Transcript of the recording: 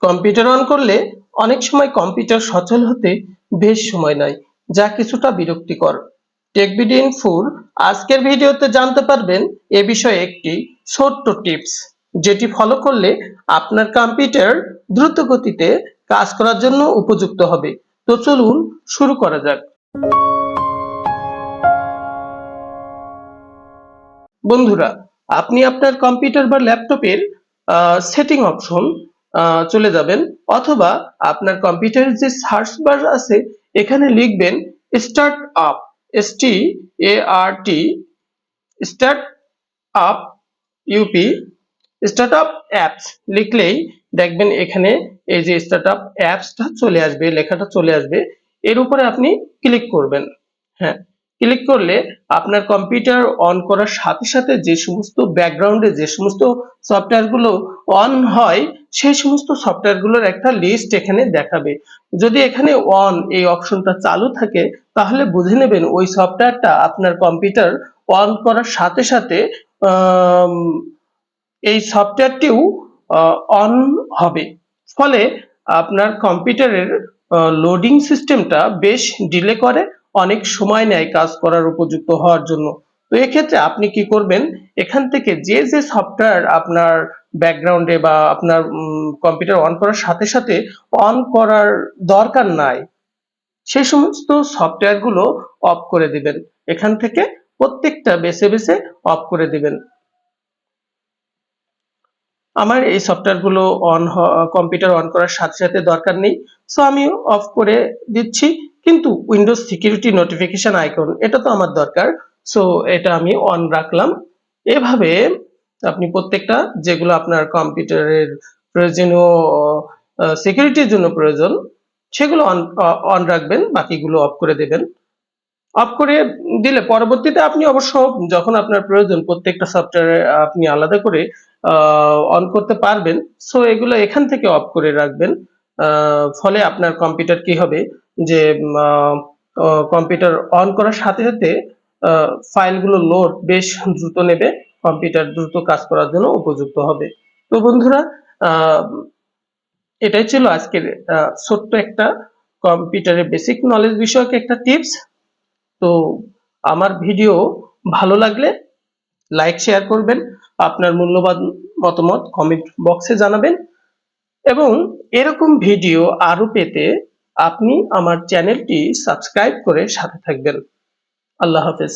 Computer on করলে অনেক সময় কম্পিউটার সচল হতে বেশ সময় নেয়, যা কিছুটা বিরক্তিকর। টেকবিডি ইনফোর আজকের ভিডিওতে জানতে পারবেন এ বিষয়ে একটি ছোট্ট টিপস, যেটি ফলো করলে আপনার কম্পিউটার দ্রুত গতিতে কাজ করার জন্য উপযুক্ত হবে। তো চলুন শুরু করা যাক। বন্ধুরা, আপনি আপনার কম্পিউটার বা ল্যাপটপের সেটিং অপশন চলে যাবেন, অথবা আপনার কম্পিউটারের যে সার্চ বার আছে এখানে লিখবেন start up, START start up UP start up apps লিখলেই দেখবেন এখানে এই যে স্টার্ট আপ অ্যাপসটা চলে আসবে, লেখাটা চলে আসবে। এর উপরে আপনি ক্লিক করবেন। হ্যাঁ, ক্লিক করলে আপনার কম্পিউটার অন করার সাথে সাথে যে সমস্ত ব্যাকগ্রাউন্ডে যে সমস্ত সফটওয়্যারগুলো অন হয় সেই সমস্ত সফটওয়্যারগুলোর একটা লিস্ট এখানে দেখাবে। যদি এখানে অন এই অপশনটা চালু থাকে তাহলে বুঝে নেবেন ওই সফটওয়্যারটা আপনার কম্পিউটার অন করার সাথে সাথে এই সফটওয়্যারটিও অন হবে। ফলে আপনার কম্পিউটারের লোডিং সিস্টেমটা বেশ ডিলে করে, অনেক সময় নেয় কাজ করার উপযুক্ত হওয়ার জন্য। তো এক্ষেত্রে আপনি কি করবেন, এখান থেকে যে যে সফটওয়্যার আপনার ব্যাকগ্রাউন্ডে বা আপনার কম্পিউটার অন করার সাথে সাথে অন করার দরকার নাই সেই সমস্ত সফটওয়্যারগুলো অফ করে দিবেন। এখান থেকে প্রত্যেকটা বেছে বেছে অফ করে দিবেন। আমার এই সফটওয়্যারগুলো কম্পিউটার অন করার সাথে সাথে দরকার নেই, সো আমি অফ করে দিচ্ছি। কিন্তু উইন্ডোজ সিকিউরিটি নোটিফিকেশন আইকন এটা তো আমার দরকার, সো এটা আমি অন রাখলাম। এভাবে আপনি প্রত্যেকটা যেগুলো আপনার কম্পিউটারের প্রয়োজনীয় সিকিউরিটির জন্য প্রয়োজন সেগুলো অন রাখবেন, বাকিগুলো অফ করে দেবেন। অফ করে দিলে পরবর্তীতে আপনি অবশ্য যখন আপনার প্রয়োজন প্রত্যেকটা সফটওয়্যার আপনি আলাদা করে অন করতে পারবেন। সো এগুলো এখান থেকে অফ করে রাখবেন। ফলে আপনার কম্পিউটার কি হবে যে কম্পিউটার অন করার সাথে সাথে ফাইলগুলো লোড বেশ দ্রুত নেবে, কম্পিউটার দ্রুত কাজ করার জন্য উপযুক্ত হবে। তো বন্ধুরা, আহ, এটাই ছিল আজকের ছোট্ট একটা কম্পিউটারের বেসিক নলেজ বিষয়ক একটা টিপস। তো আমার ভিডিও ভালো লাগলে লাইক শেয়ার করবেন, আপনার মূল্যবান মতামত কমেন্ট বক্সে জানাবেন, এবং এরকম ভিডিও আরো পেতে আপনি আমার চ্যানেলটি সাবস্ক্রাইব করে সাথে থাকবেন। আল্লাহ হাফেজ।